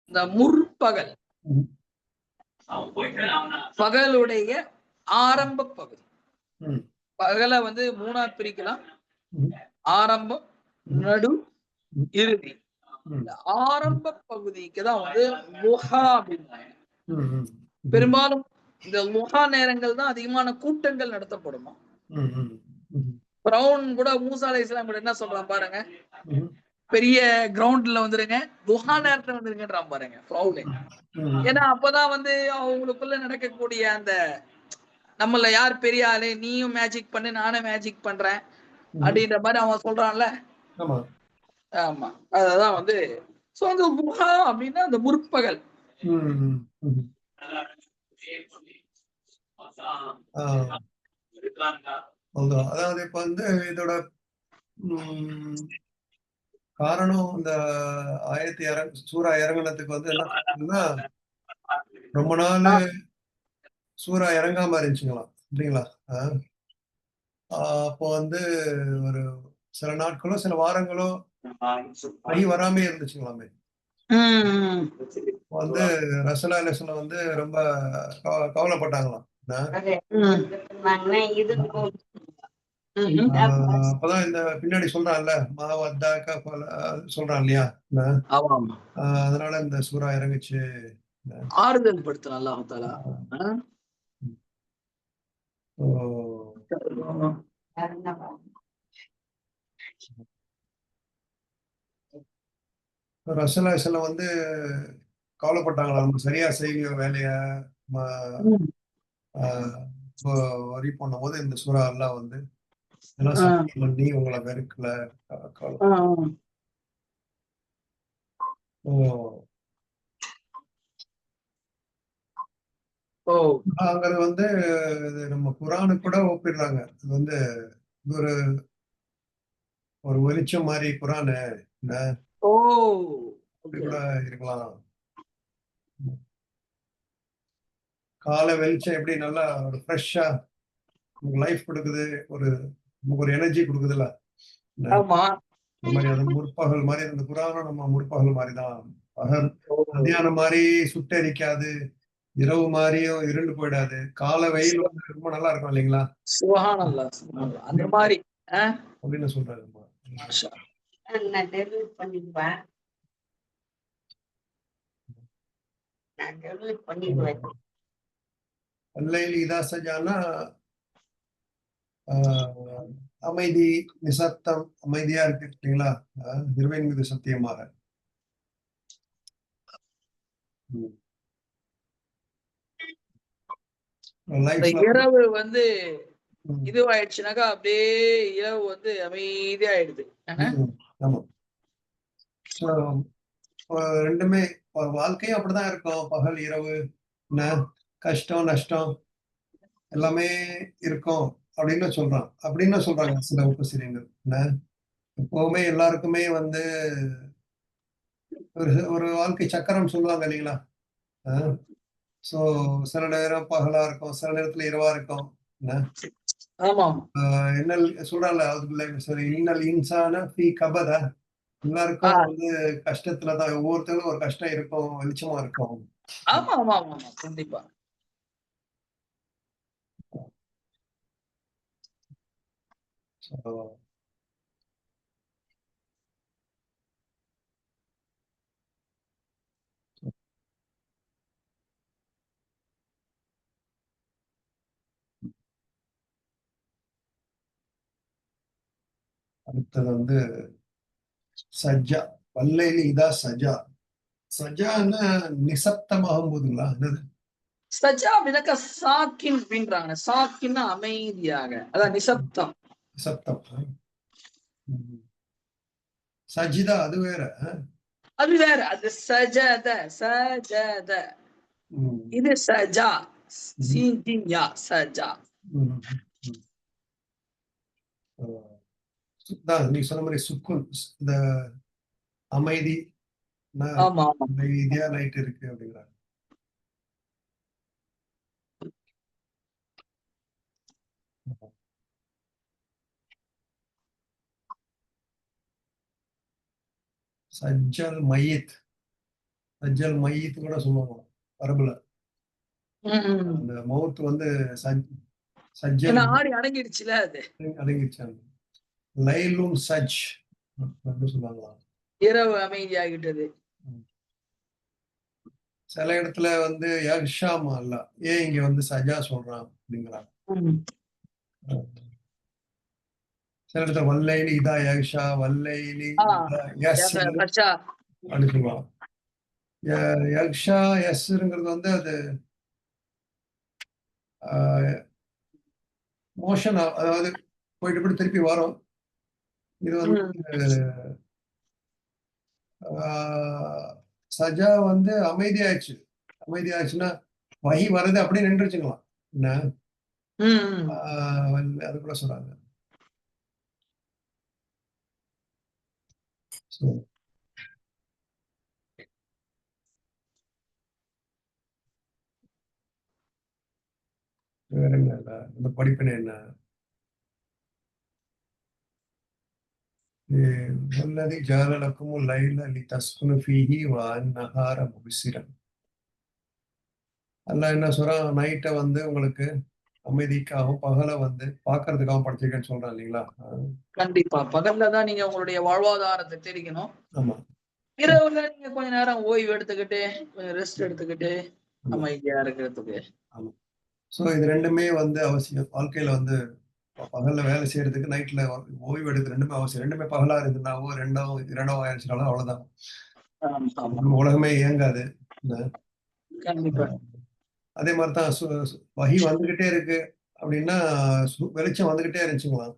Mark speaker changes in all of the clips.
Speaker 1: இந்த முற்பகல் பகலுடைய ஆரம்ப பகுதி. பகலை வந்து மூணா பிரிக்கலாம். ஆரம்பம், நடு, இறுதி. இந்த ஆரம்ப பகுதிக்கு தான் வந்து லுஹா அப்படின்னாங்க. பெரும்பாலும் இந்த லுஹா நேரங்கள் தான் அதிகமான கூட்டங்கள் நடத்தப்படுமா. பிரவுன் கூட மூசா அலைஹிஸ்ஸலாம் கூட என்ன சொல்றான் பாருங்க, பெரிய கிரவுண்ட்ல வந்துருங்க, லுஹா நேரத்துல வந்துருங்கன்றான் பாருங்க பிரவுன். ஏன்னா அப்பதான் வந்து அவங்களுக்குள்ள நடக்கக்கூடிய அந்த நம்மள யார் பெரிய ஆளு, நீயும் மேஜிக் பண்ணு நானும் மேஜிக் பண்றேன் அப்படின்ற மாதிரி அவன் சொல்றான்ல. ஆமா, அதான் வந்து சோ அந்த லுஹா அப்படின்னா அந்த முற்பகல்.
Speaker 2: அதாவது இப்ப வந்து இதோட காரணம் இந்த சூரா இறங்கினதுக்கு வந்து என்ன சொல்றதுன்னா, ரொம்ப நாள் சூரா இறங்காம இருந்துச்சுங்களாம் இல்லைங்களா. அப்போ வந்து ஒரு சில நாட்களோ சில வாரங்களோ வழி வராமே இருந்துச்சுங்களாமே. வந்து ரசூலுல்லாஹி அலைஹி வஸல்லம் வந்து ரொம்ப கவலைப்பட்டாங்களாம். அப்பதான் இந்த பின்னாடி சொல்றான்ல மாவத்தாக்க சொல்றான் இல்லையா. அதனால இந்த சூரா இறங்குச்சு,
Speaker 1: ஆறுதல் படுத்துறான் அல்லாஹ் தஆலா.
Speaker 2: ரசூலுல்லாஹி அலைஹி வஸல்லம் வந்து கவலைப்பட்டாங்களா, நம்ம சரியா செய்ய வேலைய வரி பண்ணும் போது இந்த சூறா எல்லாம் வந்து எல்லாம் சத்தியம் பண்ணி உங்களை வெறுக்கல. அங்க வந்து நம்ம குரானுக்கு கூட ஒப்பிடுறாங்க. இது வந்து ஒரு ஒரு வெளிச்சம் மாதிரி குரானு கூட இருக்கலாம். காலை வெளிச்சம் எப்படி நல்லா ஒரு ஃப்ரெஷ்ஷா உங்களுக்கு லைஃப் கொடுக்குது, நமக்கு ஒரு எனர்ஜி கொடுக்குதுல்ல. இந்த மாதிரி அது முற்பகல் மாதிரி இந்த குரானும் நம்ம முற்பகல் மாதிரி தான். பகல் மத்தியானம் மாதிரி சுட்டரிக்காது, இரவு மாதிரியும் இருண்டு போயிடாது. காலை வெயில் வந்து ரொம்ப நல்லா இருக்கும் இல்லைங்களா.
Speaker 1: அந்த மாதிரி
Speaker 2: அப்படின்னு சொல்றாரு. இதா சஜானா அமைதி, நிசப்தம், அமைதியா இருக்கு இல்லைங்களா. இரவின் மீது சத்தியமாக.
Speaker 1: இரவு வந்து இதுவாயிடுச்சுனாக்கா அப்படியே இரவு வந்து அமைதியாயிடுது.
Speaker 2: ஆமா, ரெண்டுமே ஒரு வாழ்க்கையும் அப்படிதான் இருக்கும். பகல் இரவு கஷ்டம் நஷ்டம் எல்லாமே இருக்கும் அப்படின்னு சொல்றாங்க சில உபசிரியர்கள். எப்பவுமே எல்லாருக்குமே வந்து ஒரு வாழ்க்கை சக்கரம் சொல்லுவாங்க இல்லைங்களா. சோ சில நேரம் பகலா இருக்கும், சில நேரத்துல இரவா இருக்கும். என்ன சொல்றாங்க சரி, இன்னல் இன்சான ஃபீ கபத. எல்லாருக்கும் வந்து கஷ்டத்துலதான், ஒவ்வொருத்தரும் ஒரு கஷ்டம் இருக்கும், வெளிச்சமா இருக்கும்.
Speaker 1: ஆமா ஆமா ஆமா கண்டிப்பா.
Speaker 2: அடுத்தது வந்து சஜ்ஜா, வல்லைலி இதா சஜா. சஜான்னா நிசப்தமாகும் போதுங்களா.
Speaker 1: சஜா அப்படின்னாக்கா சாக்கின் அப்படின்றாங்க. சாக்கின்னா அமைதியாக, அதான் நிசப்தம்.
Speaker 2: நிசப்தம். சஜிதா அது வேற.
Speaker 1: அது வேற, அது சஜத சஜத. இது சஜா, சீன்யா சஜா.
Speaker 2: நீ சொன்ன மாதிரி சுக்குன், இந்த அமைதி, அமைதியா நைட் இருக்கு அப்படிங்கிறாங்க. சஜ்ஜல் மையத், சஜ்ஜல் மையத்து கூட சொல்லுவாங்க அரபுல. அந்த மவுத் வந்து சஜ்ஜல்
Speaker 1: ஆடி அடங்கிடுச்சுல, அது
Speaker 2: அடங்கிடுச்சாங்க. லைலும் சஜ் சொல்லுவாங்களா,
Speaker 1: இரவு அமைதியாகிட்டது.
Speaker 2: சில இடத்துல வந்து யக்ஷாமா அல்ல, ஏன் இங்க வந்து சஜா சொல்றான் அப்படிங்கிறாங்க. சில இடத்துல வல்லைலி இதா யக்ஷா, வல்லைலி யஸ் அப்படின்னு சொல்லுவாங்க. யக்ஷா யஸ்ங்கிறது வந்து அது மோஷன், அதாவது போயிட்டு போய் திருப்பி வரும். இது வந்து சஜா வந்து அமைதியாச்சு. அமைதியாச்சுன்னா வகி வருது அப்படியே நின்றுச்சுங்களாம். என்ன அது கூட சொல்றாங்க. வேற என்ன இந்த படிப்பினை என்ன? والذي جعل لكم الليل لتسكنوا فيه والنهار مبصرا. அல்லாஹ் என்ன சொல்றான், நைட்டை வந்து உங்களுக்கு அமைதிக்காகவும் பகலை வந்து பாக்குறதுக்காகவும் படைச்சிருக்கேன்னு சொல்றான் இல்லைங்களா?
Speaker 1: கண்டிப்பா பகல்ல தான் நீங்க உங்களுடைய வாழ்வாதாரத்தை தெரிவிக்கணும்.
Speaker 2: ஆமா.
Speaker 1: இரவுல நீங்க கொஞ்ச நேரம் ஓய்வு எடுத்துக்கிட்டு கொஞ்சம் ரெஸ்ட் எடுத்துக்கிட்டு அமைதியா இருக்கிறதுக்கு.
Speaker 2: ஆமா. சோ இது ரெண்டுமே வந்து அவசியம் வாழ்க்கையில. வந்து பகல்ல வேலை செய்யறதுக்கு நைட்ல ஓய்வு எடுக்கிறது ரெண்டுமே அவசியம். ரெண்டுமே பகலா இருக்குனாவோ இரண்டாவும் ஆயிடுச்சுனாலும் அவ்வளவுதான், உலகமே இயங்காது.
Speaker 1: கண்டிப்பா.
Speaker 2: அதே மாதிரிதான் வகி வந்துகிட்டே இருக்கு அப்படின்னா, வெளிச்சம் வந்துகிட்டே இருந்துச்சுங்களாம்.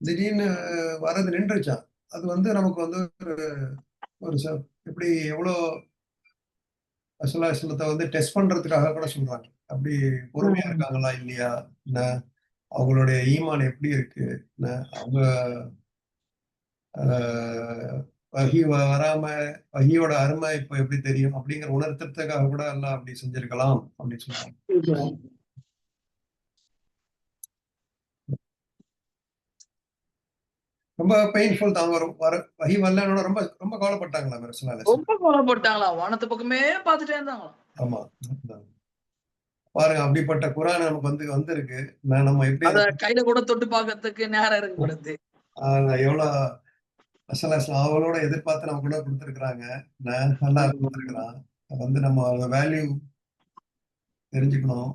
Speaker 2: திடீர்னு வர்றது நின்றுச்சான். அது வந்து நமக்கு வந்து ஒரு எப்படி எவ்வளோ அசலாசலத்தை வந்து டெஸ்ட் பண்றதுக்காக கூட சொல்றாங்க. அப்படி பொறுமையா இருக்காங்களா இல்லையா, என்ன அவங்களுடைய ஈமான் எப்படி இருக்கு, என்ன அவங்க வகி வராம வகியோட அருமை இப்ப எப்படி தெரியும் அப்படிங்கிற உணர்த்துறதுக்காக கூட எல்லாம் அப்படி செஞ்சிருக்கலாம் அப்படின்னு சொல்றாங்க. ரொம்ப பெயின்ஃபுல் தான். வகி வரலன்னு ரொம்ப ரொம்ப கவலைப்பட்டாங்களா
Speaker 1: ரொம்ப கவலைப்பட்டாங்களா, வானத்து பக்கமே பார்த்துட்டே இருந்தாங்களா.
Speaker 2: ஆமா, பாருங்க அப்படிப்பட்ட குரான் நமக்கு வந்து வந்திருக்கு. நம்ம எப்படி
Speaker 1: கையில கூட தொட்டு பார்க்கறதுக்கு நேரம் இருக்கு.
Speaker 2: எவ்வளவு அவளோட எதிர்பார்த்து நம்ம கூட கொடுத்துருக்குறாங்க. நல்லா கொடுத்துருக்குறான். வந்து நம்ம வேல்யூ தெரிஞ்சுக்கணும்.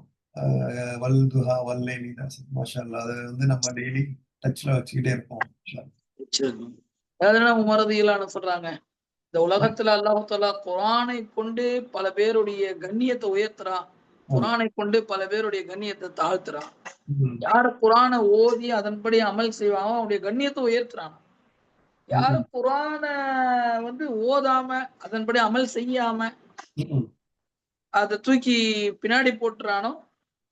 Speaker 2: வல்துஹா வல்லை நீதான் மாஷா அல்லாஹ். அதை வந்து நம்ம டெய்லி டச்ல வச்சுக்கிட்டே இருப்போம்.
Speaker 1: உமரதியலான சொல்றாங்க, இந்த உலகத்துல அல்லாஹ் தஆலா குர்ஆனை கொண்டு பல பேருடைய கண்ணியத்தை உயர்த்துறான், குர்ஆனை கொண்டு பல பேருடைய கண்ணியத்தை தாழ்த்துறான். யாரு குர்ஆனை ஓதி அதன்படி அமல் செய்வாங்க அவனுடைய கண்ணியத்தை உயர்த்துறான். யாரு குர்ஆனை வந்து ஓதாம அதன்படி அமல் செய்யாம அதை தூக்கி பின்னாடி போட்டுறானோ,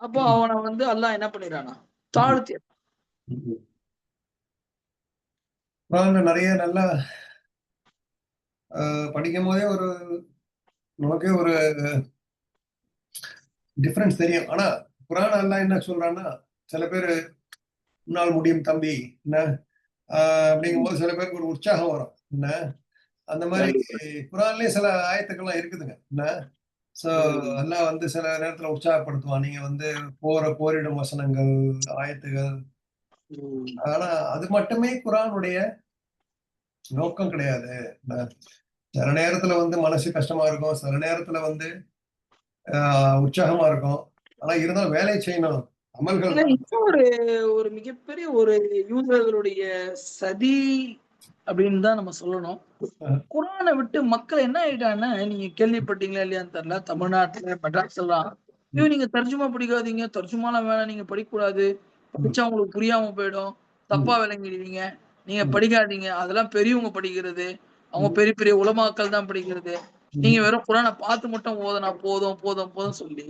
Speaker 1: அப்போ அவனை வந்து அல்லாஹ் என்ன பண்ணிடுறானா, தாழ்த்தி.
Speaker 2: நிறைய நல்லா படிக்கும் போதே நமக்கே ஒரு டிஃபரன்ஸ் தெரியும். ஆனா குர்ஆன் அல்லாஹ் என்ன சொல்றான்னா, சில பேர் முன்னால் முடியும் தம்பி என்ன அப்படிங்கும் போது சில பேருக்கு ஒரு உற்சாகம் வரும். என்ன அந்த மாதிரி குர்ஆன்லயே சில ஆயத்துக்கள்லாம் இருக்குதுங்க. என்ன சோ அல்லாஹ் வந்து சில நேரத்துல உற்சாகப்படுத்துவான். நீங்க வந்து போரிடும் வசனங்கள், ஆயத்துகள். ஆனா அது மட்டுமே குர்ஆனுடைய நோக்கம் கிடையாது. சில நேரத்துல வந்து மனசு கஷ்டமா இருக்கும், சில நேரத்துல வந்து உற்சாகமா இருக்கும். ஆனா இருந்தாலும் வேலை செய்யணும், அமல்கள்.
Speaker 1: ஒரு மிகப்பெரிய ஒரு யூதர்களுடைய சதி அப்படின்னு தான் நம்ம சொல்லணும். குர்ஆனை விட்டு மக்கள் என்ன ஆயிட்டாங்கன்னா, நீங்க கேள்விப்பட்டீங்களா இல்லையான்னு தெரியல, தமிழ்நாட்டுல மெட்ராஸ் எல்லாம் நீங்க தர்ஜுமா படிக்காதீங்க, தர்ஜுமாலாம் வேணாம், நீங்க படிக்கக்கூடாது, படிச்சா உங்களுக்கு புரியாம போயிடும், தப்பா விளங்கிடுவீங்க, நீங்க படிக்காதீங்க, அதெல்லாம் பெரியவங்க படிக்கிறது, அவங்க பெரிய பெரிய உலமாக்கள் தான் படிக்கிறது, நீங்க வெறும் குர்ஆனை பார்த்து மட்டும் ஓதுனா போதும் போதும் போதும் சொல்லி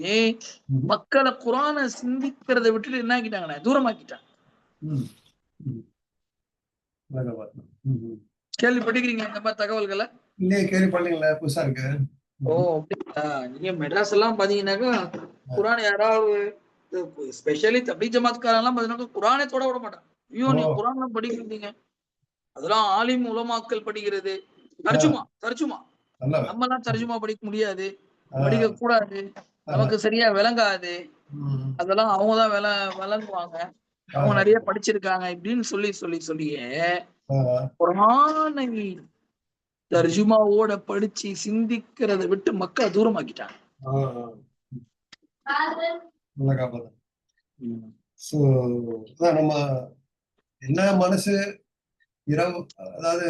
Speaker 1: மக்களை குர்ஆனை சிந்திக்கிறதை விட்டுட்டு என்ன ஆக்கிட்டாங்கண்ணே, தூரமாக்கிட்டாங்க. கேள்விப்பட்டிருக்கீங்க இந்த மாதிரி தகவல்களை?
Speaker 2: இல்லையே, கேள்விப்பட்டீங்களா? புதுசா இருக்கு.
Speaker 1: ஓ அப்படிங்களா? நீங்க மெட்ராஸ் எல்லாம் பாத்தீங்கன்னாக்கா குர்ஆன் யாராவது ஸ்பெஷலி தப்லீக் ஜமாத்காரெல்லாம் பாத்தீங்கன்னா குர்ஆனை தொட விட மாட்டாங்க. ஐயோ நீங்க குர்ஆன்லாம் படிக்கிறீங்க, அதெல்லாம் ஆலிம் உலமாக்கள் படிக்கிறது, தர்ஜுமா நம்ம எல்லாம் தர்ஜுமா படிக்க முடியாது, படிக்க கூடாது, நமக்கு சரியா விளங்காது, அதெல்லாம் அவங்கதான் விளங்குவாங்க, அவங்க நிறைய படிச்சிருக்காங்க இப்படின்னு சொல்லியே குர்ஆனை தர்ஜுமாவோட படிச்சு சிந்திக்கிறத விட்டு மக்கள் தூரமாக்கிட்டாங்க.
Speaker 2: நம்ம என்ன மனசு இரவு, அதாவது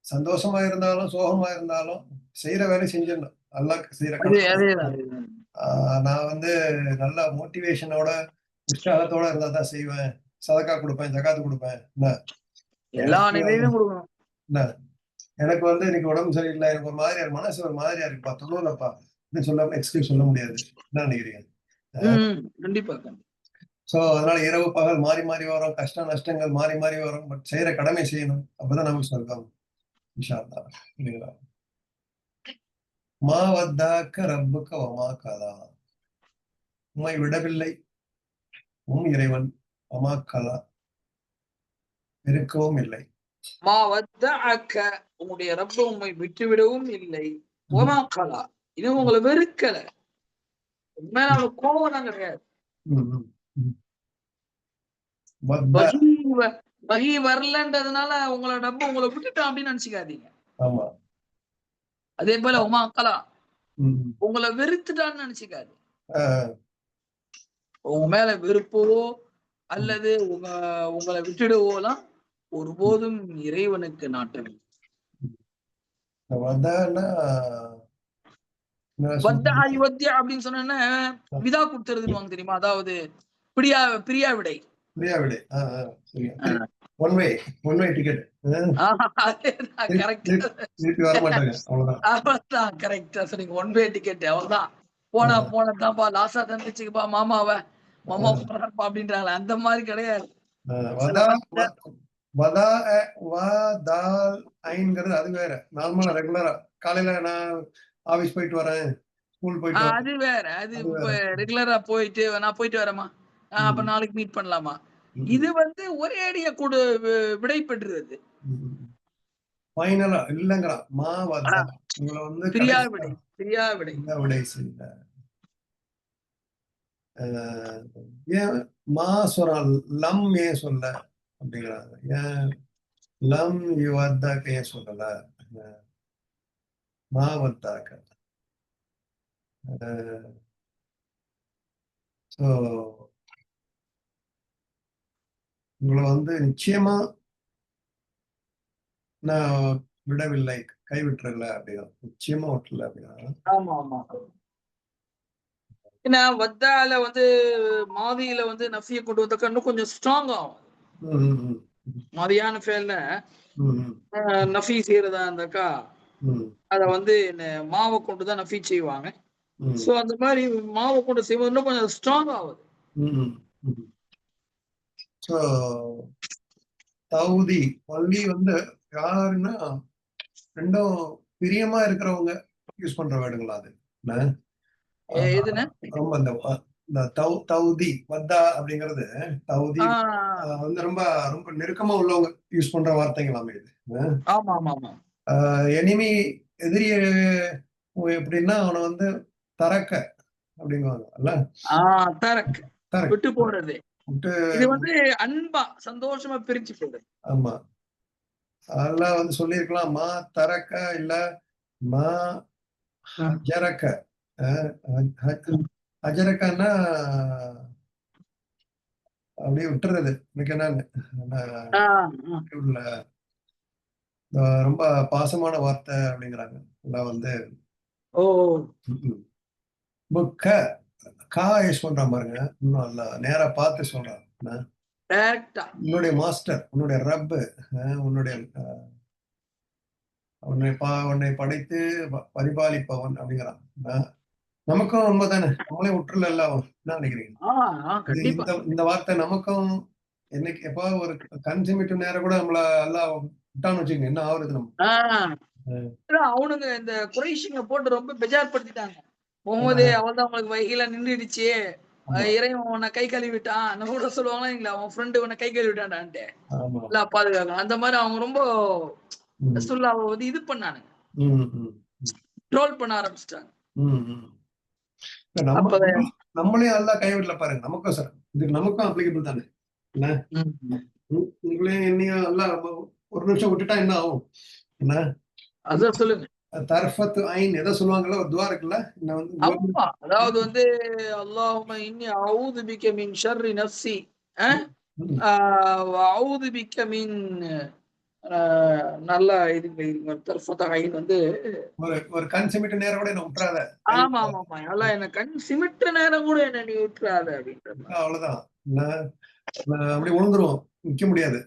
Speaker 2: சந்தோஷமா இருந்தாலும் சோகமா இருந்தாலும் செய்யற வேலை செஞ்சிடணும். அல்லாஹ்க்கு செய்யற நான் வந்து நல்ல மோட்டிவேஷனோட உற்சாகத்தோட இருந்தா தான் செய்வேன். சதக்கா கொடுப்பேன், ஜகாத்து கொடுப்பேன்.
Speaker 1: எல்லா நிலையிலும் கொடுக்கணும்.
Speaker 2: எனக்கு வந்து இன்னைக்கு உடம்பு சரியில்லை, எனக்கு ஒரு மாதிரியா மனசு ஒரு மாதிரியா இருக்குப்பா, தொழுவலப்பா சொல்லாம எக்ஸ்கியூஸ் சொல்ல முடியாது. என்ன நினைக்கிறீங்க?
Speaker 1: கண்டிப்பா.
Speaker 2: சோ அதனால இரவு பகல் மாறி மாறி வரும், கஷ்ட நஷ்டங்கள் மாறி மாறி வரும். பட் செய்யற கடமை செய்யணும், அப்பதான் நமக்கு சொர்க்கம் இன்ஷா அல்லாஹ். இல்லைங்களா? மா வத்தாக்க ரப்புக்க வமா கலா, உம்மை விடவில்லை உம் இறைவன், வமா கலா வெறுக்கவும் இல்லை.
Speaker 1: மா வத்தஅக்க, உங்களுடைய ரப்பு உம்மை விட்டுவிடவும் இல்லை, வமா கலா இன்னும் உங்களை வெறுக்கல, உண்மையில அவனுக்கு கோபம் தான் கிடையாது. வகி வரலன்றதுனால உங்களை ரப்பு உங்களை விட்டுட்டான் அப்படின்னு நினைச்சுக்காதீங்க. அதே போல உமா கலா உங்களை வெறுத்துட்டான்னு நினைச்சுக்காது. உங்க மேல வெறுப்பவோ அல்லது உங்களை விட்டுடுவோலாம் ஒருபோதும் இறைவனுக்கு நாட்டம். அப்படின்னு சொன்ன விதா கொடுத்துருதுன்னு தெரியுமா? அதாவது பிரியா விடை.
Speaker 2: One way ticket.
Speaker 1: One way ticket அவ்வளவுதான். போனதான்ப்பா, லாசா தந்துச்சுப்பா மாமாவை, மாமா போறாருப்பா அப்படின்றாங்களே, அந்த மாதிரி கிடையாது.
Speaker 2: அது வேற. நார்மலா ரெகுலரா காலையில நான் ஆபீஸ் போயிட்டு வரேன், ஸ்கூல் போயிட்டு
Speaker 1: அது வேற. அது ரெகுலரா போயிட்டு நான் போயிட்டு வரேமா, அப்ப நாளைக்கு மீட் பண்ணலாமா. இது வந்து ஒரே அடியா கூட விடை பெற்றுறது.
Speaker 2: ஃபைனலா இல்லங்கறா மா வதா, உங்களை வந்து பிரியா விடை செய்யல. ஏன் மா சொல்றான், லம் ஏன் சொல்ல அப்படிங்கிறாங்க. ஏன் லம் யுவத்தாக்க ஏன் சொல்லல, மா வத்தாக்க. ஸோ உங்களை வந்து நிச்சயமா நான் விடவில்லை, கைவிட்டுறல அப்படின்னா, நிச்சயமா விட்டுல அப்படின்னா.
Speaker 1: ஆமா ஆமா. ஏன்னா வத்தால வந்து மாதியில வந்து நஃபியை கொண்டு வந்தாக்கா இன்னும் கொஞ்சம் ஸ்ட்ராங் ஆகும். மாதியான ஃபேல்ல நஃபி செய்யறதா இருந்தாக்கா அத வந்து மாவை கொண்டுதான் நஃபி செய்வாங்க. சோ அந்த மாதிரி மாவை கொண்டு செய்வது இன்னும் கொஞ்சம் ஸ்ட்ராங் ஆகுது.
Speaker 2: தௌதி பள்ளி வந்து யாருன்னா ரெண்டும் பிரியமா இருக்கிறவங்க யூஸ் பண்ற வேர்டுங்களா அது? ரொம்ப இந்த தௌதி வத்தா அப்படிங்கிறது, தௌதி வந்து ரொம்ப ரொம்ப நெருக்கமா உள்ளவங்க யூஸ் பண்ற வார்த்தைங்களாமே இது. எனிமி எதிரிய எப்படின்னா அவனை வந்து தரக்க அப்படிங்குவாங்க.
Speaker 1: விட்டு போடுறது, இது வந்து அன்பா சந்தோஷமா பிரிச்சு போடுறது.
Speaker 2: ஆமா, அதெல்லாம் வந்து சொல்லியிருக்கலாம் மா தரக்க இல்ல மா அஜரக்க. அஜரக்கன்னா அப்படியே விட்டுறது. எனக்கு என்ன ரொம்ப பாசமான வார்த்தை அப்படிங்கிறாங்க. எல்லாம் வந்து கா யூஸ் பண்றான் பாருங்க, இன்னும் நல்லா நேரா பார்த்து சொல்றான். உன்னுடைய மாஸ்டர், உன்னுடைய ரப்பு, உன்னை படைத்து பரிபாலிப்பவன் அப்படிங்கிறான். நமக்கும் உண்மைதானே, நம்மளே விட்டுறல. என்ன நினைக்கிறீங்க? இந்த வார்த்தை நமக்கும் என்னைக்கு எப்ப ஒரு கன்சியூமேட்டிவ் நேரம் கூட நம்மள எல்லாம் விட்டான்னு வச்சுக்கோங்க, என்ன ஆகுறது? நம்ம
Speaker 1: அவனுங்க இந்த குறைஷிங்க போட்டு ரொம்ப பெஜார்படுத்திட்டாங்க. முகமது அவள்தான் உங்களுக்கு வகையில நின்றுடுச்சு, இறைவன் உன்னை கை கழுவிட்டான், நம்ம கூட சொல்லுவாங்களா இல்ல, அவன் ஃப்ரெண்டு உன்னை கை கழுவிட்டான்டான்ட்டு பாதுகாக்கணும். அந்த மாதிரி அவங்க ரொம்ப ரசூலுல்லாஹ்வை வந்து இது பண்ணானுங்க. ட்ரோல் பண்ண ஆரம்பிச்சிட்டாங்க.
Speaker 2: நம்மளே எல்லாம் கைவிடல பாருங்க. நமக்கும் சார் இது நமக்கும் அப்ளிகபிள் தானே. என்ன உங்களையும் என்னையும் எல்லாம் ஒரு நிமிஷம் விட்டுட்டா என்ன ஆகும்? என்ன
Speaker 1: அதான் சொல்லுங்க.
Speaker 2: தர்ஃபத் ஐன் எதை சொல்லுவாங்கல்ல, ஒரு துவா இருக்குல்ல,
Speaker 1: அதாவது வந்து அல்லாஹும்ம இன்னி அஊது பிக மின் ஷர்ரி நஃப்ஸி வஅஊது பிக மின் நல்ல இது தர்ஃபத் ஐன் வந்து
Speaker 2: ஒரு கண் சிமிட்ட நேரம் கூட என்ன விட்டுறாத.
Speaker 1: ஆமா ஆமா ஆமா நல்லா என்ன கண் சிமிட்ட நேரம் கூட என்ன நீ விட்டுறாத அப்படின்றது.
Speaker 2: அவ்வளவுதான். அப்படி விழுந்துருவோம், நிக்க முடியாது.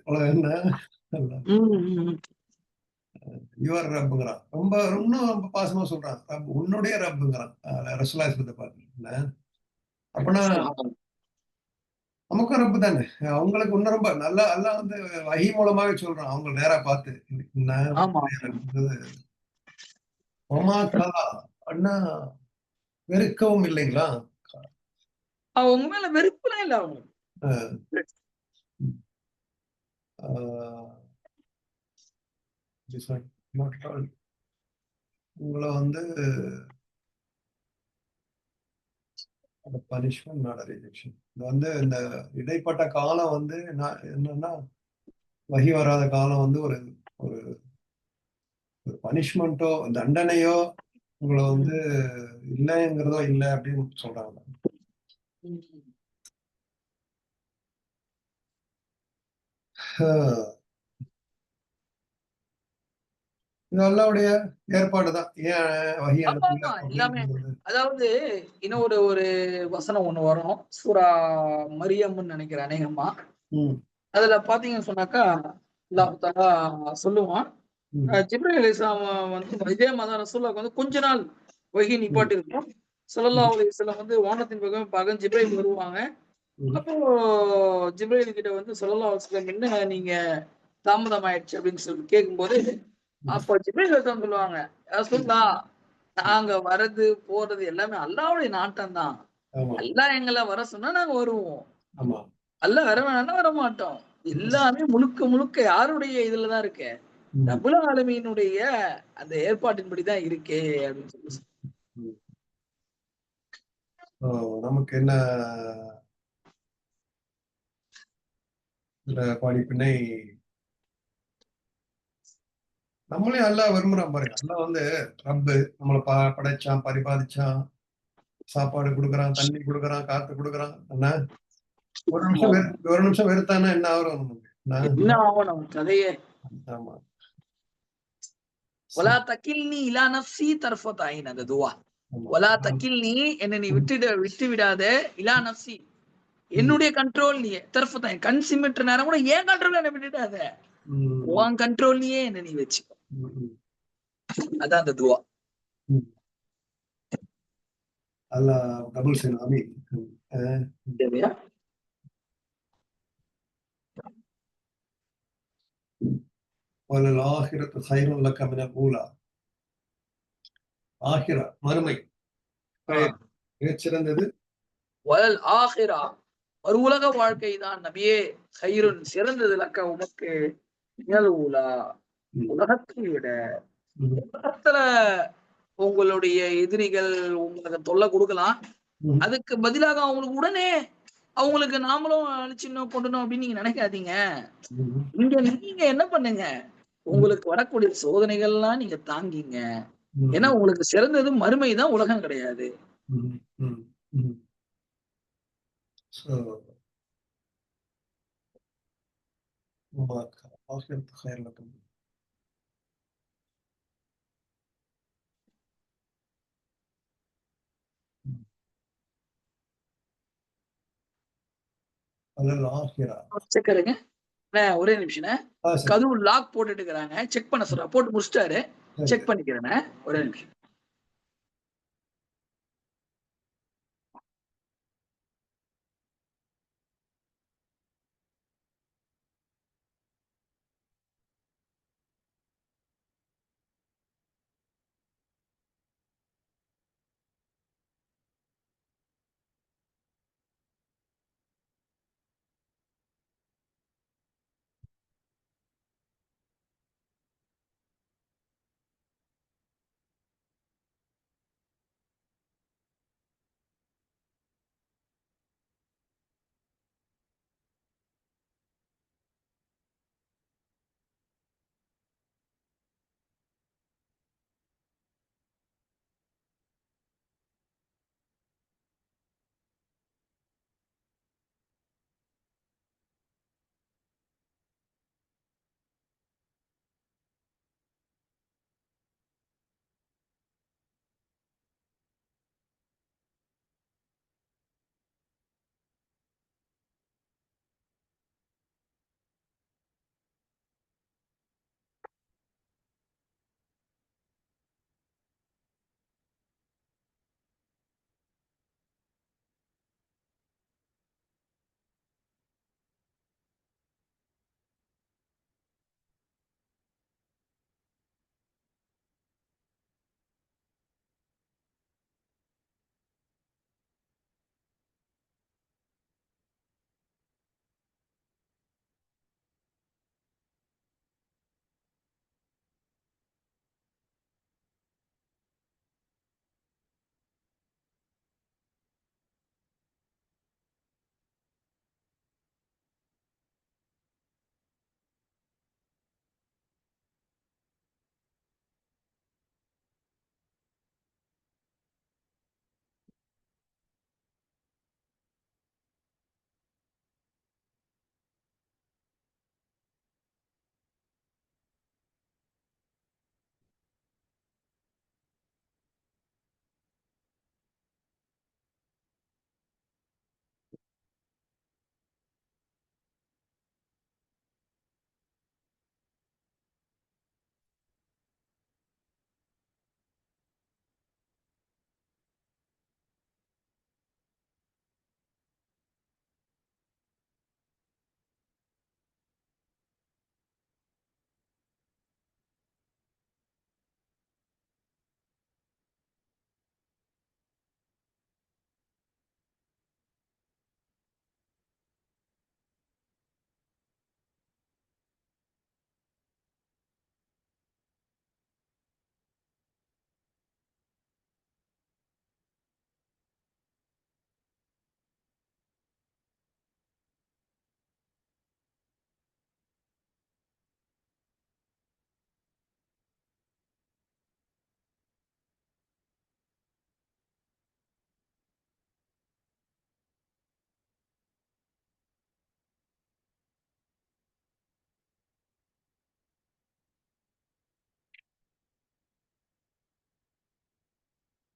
Speaker 2: யுவர் ரப்புங்கிறான். ரொம்ப ரொம்ப பாசமா சொல்றான். ரப் உன்னுடைய ரப்புங்கிறான் ரசூலுல்லாஹி பார்த்து. அப்படின்னா நமக்கும் ரப்பு தானே. அவங்களுக்கு இன்னும் ரொம்ப நல்லா எல்லாம் வந்து வஹி மூலமாவே சொல்றான். அவங்க நேரா பார்த்து அண்ணா வெறுக்கவும் இல்லைங்களா?
Speaker 1: அவங்க மேல வெறுப்புலாம் இல்ல. அவங்க
Speaker 2: உங்களை வந்து பனிஷ்மெண்ட் நாட் ரிஜெக்ஷன். இது வந்து இந்த இடைப்பட்ட காலம் வந்து என்னன்னா வகி வராத காலம் வந்து ஒரு ஒரு பனிஷ்மெண்ட்டோ தண்டனையோ உங்களை வந்து இல்லைங்கிறதோ இல்லை அப்படின்னு சொல்றாங்க. அல்லாஹ்வுடைய ஏற்பாடுதான்.
Speaker 1: எல்லாமே. அதாவது இன்னும் ஒரு வசனம் ஒண்ணு வரும், சூரா மரியம்னு நினைக்கிறேன் அநேகமா. அதுல பாத்தீங்கன்னு சொன்னாக்கா அல்லாஹ் தஆலா சொல்லுவான், ஜிப்ரீல் அலைஹிஸ்ஸலாம் வந்து இதே மாதிரி ரசூலுல்லாஹ்க்கு வந்து கொஞ்ச நாள் வஹி நிப்பாட்டி இருக்கும். ஸல்லல்லாஹு அலைஹி வஸல்லம் வந்து வானத்தின் பக்கம் ஜிப்ரீல் வருவாங்க. அப்போ ஜிப்ரீல் கிட்ட வந்து ஸல்லல்லாஹு அலைஹி வஸல்லம் என்ன நீங்க தாமதம் ஆயிடுச்சு அப்படின்னு சொல்லி கேட்கும்போது, அப்ப ஜிப்ரீல் அலைஹிஸ்ஸலாம் சொல்லுவாங்க, ரசூலுல்லாஹ் நாங்க வர்றது போறது எல்லாமே அல்லாஹ்வுடைய நாட்டம் தான். அல்லாஹ் எங்களை வர சொன்னா நாங்க வருவோம். அல்லாஹ் வர வேணாம்னா வர மாட்டோம். எல்லாமே முழுக்க முழுக்க யாருடைய இதுலதான் இருக்கு? ரப்புல் ஆலமீனுடைய அந்த ஏற்பாட்டின்படிதான் இருக்கே அப்படின்னு சொல்லி.
Speaker 2: நமக்கு என்ன படிப்பினை நம்மளே அல்லாஹ் விரும்புறான் பாருங்க. அல்லாஹ் வந்து ரப்பு நம்மளை படைச்சான், பரிபாலிச்சான், சாப்பாடு கொடுக்குறான், தண்ணி கொடுக்குறான், காத்து கொடுக்குறான். என்ன ஒரு நிமிஷம் வெறுத்தானா என்ன ஆகும் நமக்கு?
Speaker 1: என்ன ஆகும் நம்ம கதையே?
Speaker 2: ஆமா.
Speaker 1: வலா தக்கில்னி இலா நஃப்ஸி தர்ஃபத் ஐன், அந்த துவா. வலா தக்கில்னி, என்ன நீ விட்டு விடாதே, இலா நஃப்ஸி, என்னுடைய கண்ட்ரோல் நீ, தர்ஃபத் ஐன், கண் சிமிட்ற நேரம் கூட ஏன் கண்ட்ரோல் என்ன விட்டுடாத, உன் கண்ட்ரோல்லையே என்ன நீ வச்சுக்கோ. அதான் அந்த துவா.
Speaker 2: அல்லாஹ் கபூல் செய்யணும். ஆமீன். வலல்-ஆஹிரத்து கைருன் லக மினல் ஊலா. ஆஹிரா மறுமை மிகச்சிறந்தது.
Speaker 1: வலல் ஆஹிரா ஒரு உலக வாழ்க்கை தான் நபியே, கைருன் சிறந்தது, லக்க உமக்கு, மினல் ஊலா உலகத்தை விட. உலகத்துல உங்களுடைய எதிரிகள் உங்களுக்கு தொல்லை கொடுக்கலாம், அதுக்கு பதிலாக அவங்களுக்கு உடனே அவங்களுக்கு நாமளும் அழிச்சிடணும் கொண்டணும் அப்படின்னு நீங்க நினைக்காதீங்க. இங்க நீங்க என்ன பண்ணுங்க, உங்களுக்கு வரக்கூடிய சோதனைகள்லாம் நீங்க தாங்கிங்க. ஏன்னா உங்களுக்கு சிறந்தது மறுமைதான், உலகம் கிடையாது. ஒரே நிமிஷம், கதவு லாக் போட்டுட்டு இருக்கிறாங்க, செக் பண்ண சொல்ற, போட்டு முடிச்சிட்டாரு, செக் பண்ணிக்கிறேன் ஒரே நிமிஷம்.